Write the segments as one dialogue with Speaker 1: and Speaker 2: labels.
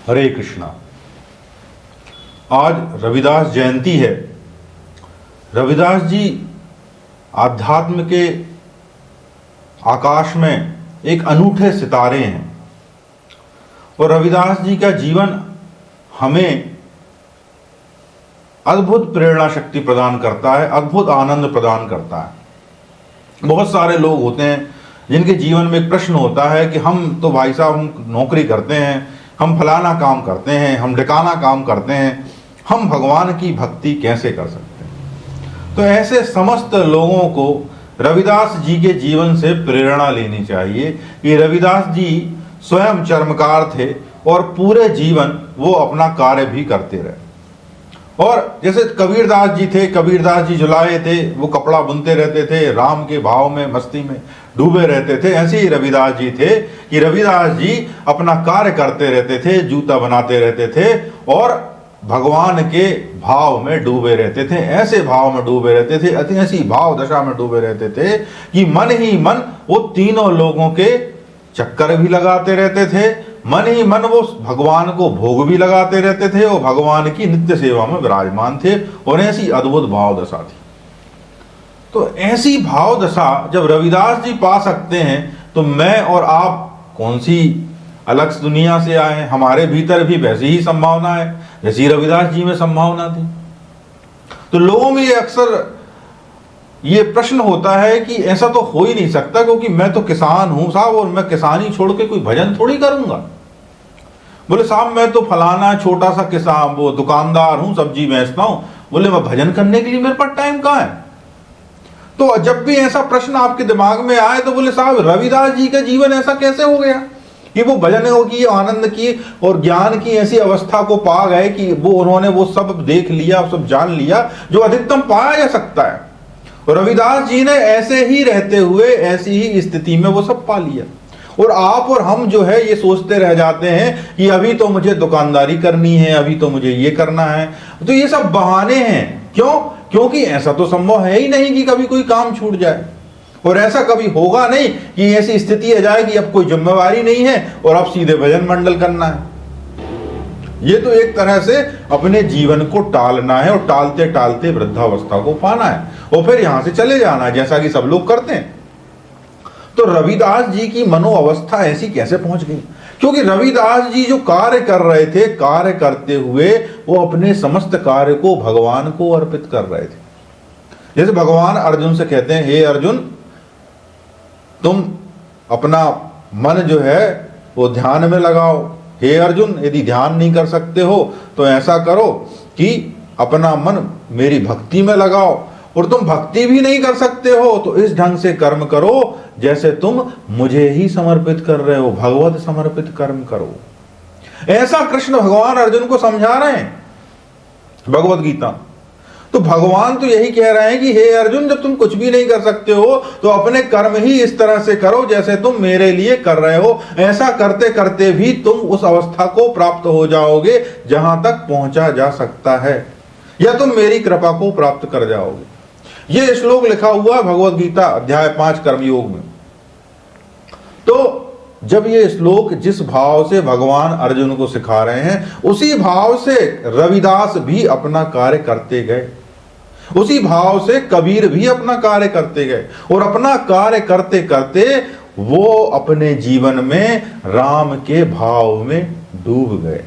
Speaker 1: हरे कृष्णा। आज रविदास जयंती है। रविदास जी आध्यात्म के आकाश में एक अनूठे सितारे हैं और रविदास जी का जीवन हमें अद्भुत प्रेरणा शक्ति प्रदान करता है, अद्भुत आनंद प्रदान करता है। बहुत सारे लोग होते हैं जिनके जीवन में एक प्रश्न होता है कि हम तो भाई साहब हम नौकरी करते हैं, हम फलाना काम करते हैं, हम ढिकाना काम करते हैं, हम भगवान की भक्ति कैसे कर सकते हैं। तो ऐसे समस्त लोगों को रविदास जी के जीवन से प्रेरणा लेनी चाहिए कि रविदास जी स्वयं चर्मकार थे और पूरे जीवन वो अपना कार्य भी करते रहे। और जैसे कबीरदास जी थे, कबीरदास जी जुलाए थे, वो कपड़ा बुनते रहते थे, राम के भाव में मस्ती में डूबे रहते थे। ऐसे ही रविदास जी थे कि रविदास जी अपना कार्य करते रहते थे, जूता बनाते रहते थे और भगवान के भाव में डूबे रहते थे। ऐसे भाव में डूबे रहते थे, ऐसी भाव दशा में डूबे रहते थे कि मन ही मन वो तीनों लोगों के चक्कर भी लगाते रहते थे, मन ही मन वो भगवान को भोग भी लगाते रहते थे और भगवान की नित्य सेवा में विराजमान थे। और ऐसी अद्भुत भाव दशा थी। तो ऐसी भाव दशा जब रविदास जी पा सकते हैं तो मैं और आप कौन सी अलग दुनिया से आए हैं। हमारे भीतर भी वैसी ही संभावना है जैसी रविदास जी में संभावना थी। तो लोगों में ये अक्सर ये प्रश्न होता है कि ऐसा तो हो ही नहीं सकता क्योंकि मैं तो किसान हूं साहब और मैं किसानी छोड़ के कोई भजन थोड़ी करूंगा। बोले साहब मैं तो फलाना छोटा सा किसान वो दुकानदार हूं, सब्जी बेचता हूं। बोले मैं भजन करने के लिए मेरे पास टाइम कहां है। तो जब भी ऐसा प्रश्न आपके दिमाग में आए तो बोले साहब रविदास जी का जीवन ऐसा कैसे हो गया कि वो भजन की, आनंद की और ज्ञान की ऐसी अवस्था को पा गए कि वो उन्होंने वो सब देख लिया, सब जान लिया जो अधिकतम पाया जा सकता है। और रविदास जी ने ऐसे ही रहते हुए ऐसी ही स्थिति में वो सब पा लिया। और आप और हम जो है ये सोचते रह जाते हैं कि अभी तो मुझे दुकानदारी करनी है, अभी तो मुझे ये करना है। तो ये सब बहाने हैं। क्यों? क्योंकि ऐसा तो संभव है ही नहीं कि कभी कोई काम छूट जाए और ऐसा कभी होगा नहीं कि ऐसी स्थिति आ जाए कि अब कोई जिम्मेवारी नहीं है और अब सीधे भजन मंडल करना है। ये तो एक तरह से अपने जीवन को टालना है और टालते टालते वृद्धावस्था को पाना है और फिर यहां से चले जाना है जैसा कि सब लोग करते हैं। तो रविदास जी की मनोअवस्था ऐसी कैसे पहुंच गई? क्योंकि रविदास जी जो कार्य कर रहे थे, कार्य करते हुए वो अपने समस्त कार्य को भगवान को अर्पित कर रहे थे। जैसे भगवान अर्जुन से कहते हैं, हे अर्जुन तुम अपना मन जो है वो ध्यान में लगाओ। हे अर्जुन यदि ध्यान नहीं कर सकते हो तो ऐसा करो कि अपना मन मेरी भक्ति में लगाओ। और तुम भक्ति भी नहीं कर सकते हो तो इस ढंग से कर्म करो जैसे तुम मुझे ही समर्पित कर रहे हो, भगवत समर्पित कर्म करो। ऐसा कृष्ण भगवान अर्जुन को समझा रहे हैं भगवत गीता। तो भगवान तो यही कह रहे हैं कि हे अर्जुन जब तुम कुछ भी नहीं कर सकते हो तो अपने कर्म ही इस तरह से करो जैसे तुम मेरे लिए कर रहे हो। ऐसा करते करते भी तुम उस अवस्था को प्राप्त हो जाओगे जहां तक पहुंचा जा सकता है, या तुम मेरी कृपा को प्राप्त कर जाओगे। यह श्लोक लिखा हुआ भगवत गीता अध्याय 5 कर्मयोग में। तो जब ये श्लोक जिस भाव से भगवान अर्जुन को सिखा रहे हैं उसी भाव से रविदास भी अपना कार्य करते गए, उसी भाव से कबीर भी अपना कार्य करते गए और अपना कार्य करते करते वो अपने जीवन में राम के भाव में डूब गए।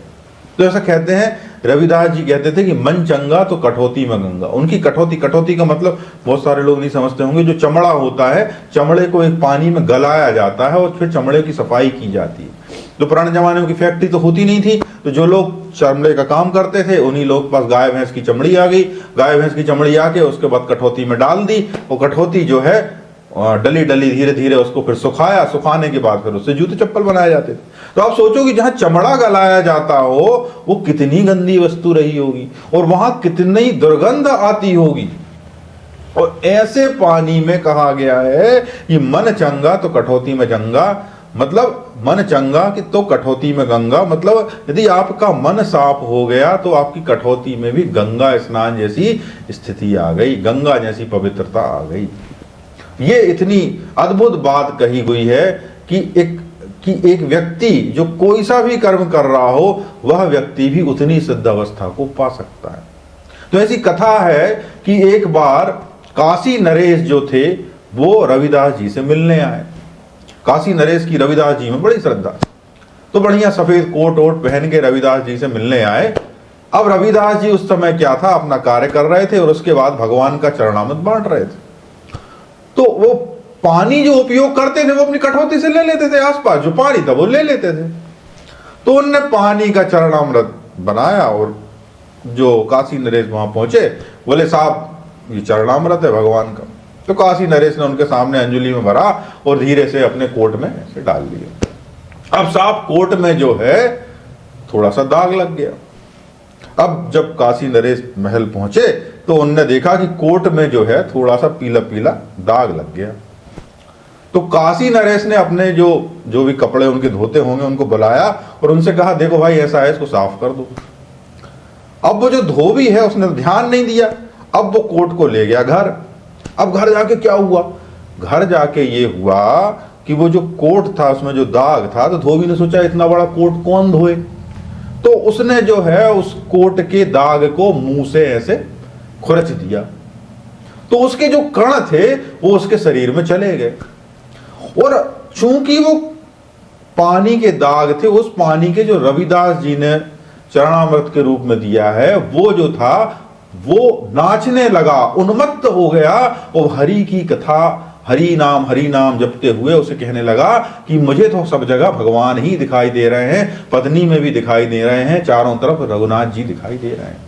Speaker 1: तो ऐसा कहते हैं, रविदास जी कहते थे कि मन चंगा तो कठौती में गंगा। उनकी कठौती का मतलब बहुत सारे लोग नहीं समझते होंगे। जो चमड़ा होता है, चमड़े को एक पानी में गलाया जाता है और फिर चमड़े की सफाई की जाती है। तो पुराने जमाने में की फैक्ट्री तो होती नहीं थी, तो जो लोग चमड़े का काम करते थे उन्हीं लोग के पास गाय भैंस की चमड़ी आ गई। गाय भैंस की चमड़ी आके उसके बाद कठौती में डाल दी। वो कठौती जो है डली डली धीरे धीरे उसको फिर सुखाया, सुखाने के बाद फिर उससे जूते चप्पल बनाए जाते थे। तो आप सोचो कि जहां चमड़ा गलाया जाता हो वो कितनी गंदी वस्तु रही होगी और वहां कितनी दुर्गंध आती होगी। और ऐसे पानी में कहा गया है कि मन चंगा तो कठौती में जंगा, मतलब मन चंगा कि तो कठौती में गंगा। मतलब यदि आपका मन साफ हो गया तो आपकी कठौती में भी गंगा स्नान जैसी स्थिति आ गई, गंगा जैसी पवित्रता आ गई। ये इतनी अद्भुत बात कही हुई है कि कि एक व्यक्ति जो कोई सा भी कर्म कर रहा हो वह व्यक्ति भी उतनी सिद्ध अवस्था को पा सकता है। तो ऐसी कथा है कि एक बार काशी नरेश जो थे वो रविदास जी से मिलने आए। काशी नरेश की रविदास जी में बड़ी श्रद्धा, तो बढ़िया सफेद कोट वोट पहन के रविदास जी से मिलने आए। अब रविदास जी उस समय क्या था, अपना कार्य कर रहे थे और उसके बाद भगवान का चरणामृत बांट रहे थे। तो वो पानी जो उपयोग करते थे वो अपनी कठौती से ले लेते थे, आसपास जो पानी था वो ले लेते थे। तो उनने पानी का चरणामृत बनाया और जो काशी नरेश वहां पहुंचे, बोले साहब ये चरणामृत है भगवान का। तो काशी नरेश ने उनके सामने अंजलि में भरा और धीरे से अपने कोट में ऐसे डाल दिया। अब साहब कोट में जो है थोड़ा सा दाग लग गया। अब जब काशी नरेश महल पहुंचे तो उनने देखा कि कोट में जो है थोड़ा सा पीला पीला दाग लग गया। तो काशी नरेश ने अपने जो भी कपड़े उनके धोते होंगे उनको बुलाया और उनसे कहा देखो भाई ऐसा है, इसको साफ कर दो। अब वो जो धोबी है उसने ध्यान नहीं दिया। अब वो कोट को ले गया घर। अब घर जाके क्या हुआ, घर जाके ये हुआ कि वो जो कोट था उसमें जो दाग था, तो धोबी ने सोचा इतना बड़ा कोट कौन धोए। तो उसने जो है उस कोट के दाग को मुंह से ऐसे खुरच दिया। तो उसके जो कण थे वो उसके शरीर में चले गए और चूंकि वो पानी के दाग थे, उस पानी के जो रविदास जी ने चरणामृत के रूप में दिया है वो जो था वो नाचने लगा, उन्मत्त हो गया और हरि की कथा हरि नाम जपते हुए उसे कहने लगा कि मुझे तो सब जगह भगवान ही दिखाई दे रहे हैं, पत्नी में भी दिखाई दे रहे हैं, चारों तरफ रघुनाथ जी दिखाई दे रहे हैं।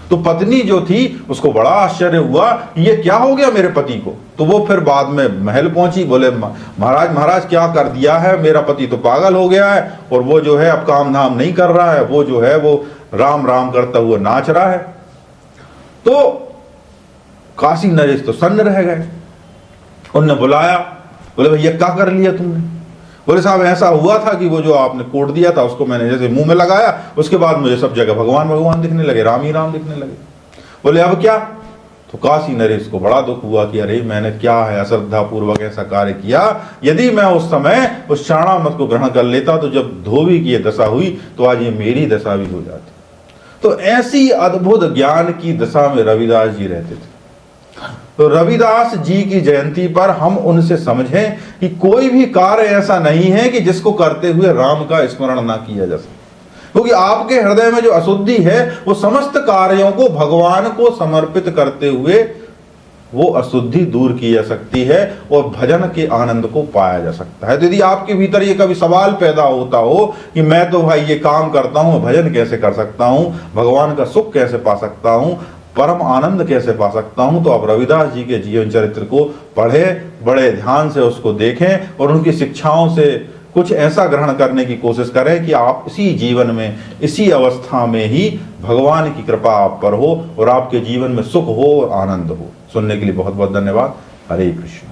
Speaker 1: तो पत्नी जो थी उसको बड़ा आश्चर्य हुआ कि ये क्या हो गया मेरे पति को। तो वो फिर बाद में महल पहुंची, बोले महाराज क्या कर दिया है, मेरा पति तो पागल हो गया है और वो जो है अब काम धाम नहीं कर रहा है, वो जो है वो राम राम करता हुआ नाच रहा है। तो काशी नरेश तो सन्न रह गए। उनने बुलाया, बोले भैया क्या कर लिया तुमने। बोले साहब ऐसा हुआ था कि वो जो आपने कोट दिया था उसको मैंने जैसे मुंह में लगाया, उसके बाद मुझे सब जगह भगवान भगवान दिखने लगे, राम ही राम दिखने लगे। बोले अब क्या। तो काशी नरेश को बड़ा दुख हुआ कि अरे मैंने क्या है अश्रद्धा पूर्वक ऐसा कार्य किया। यदि मैं उस समय उस चरणामृत को ग्रहण कर लेता तो जब धोबी की ये दशा हुई तो आज ये मेरी दशा भी हो जाती। तो ऐसी अद्भुत ज्ञान की दशा में रविदास जी रहते थे। तो रविदास जी की जयंती पर हम उनसे समझें कि कोई भी कार्य ऐसा नहीं है कि जिसको करते हुए राम का स्मरण ना किया जा सके, क्योंकि आपके हृदय में जो अशुद्धि है वो समस्त कार्यों को भगवान को समर्पित करते हुए वो अशुद्धि दूर की जा सकती है और भजन के आनंद को पाया जा सकता है। तो यदि आपके भीतर ये कभी सवाल पैदा होता हो कि मैं तो भाई ये काम करता हूं, भजन कैसे कर सकता हूं, भगवान का सुख कैसे पा सकता हूं, परम आनंद कैसे पा सकता हूं, तो आप रविदास जी के जीवन चरित्र को पढ़ें, बड़े ध्यान से उसको देखें और उनकी शिक्षाओं से कुछ ऐसा ग्रहण करने की कोशिश करें कि आप इसी जीवन में इसी अवस्था में ही भगवान की कृपा आप पर हो और आपके जीवन में सुख हो और आनंद हो। सुनने के लिए बहुत बहुत धन्यवाद। हरे कृष्ण।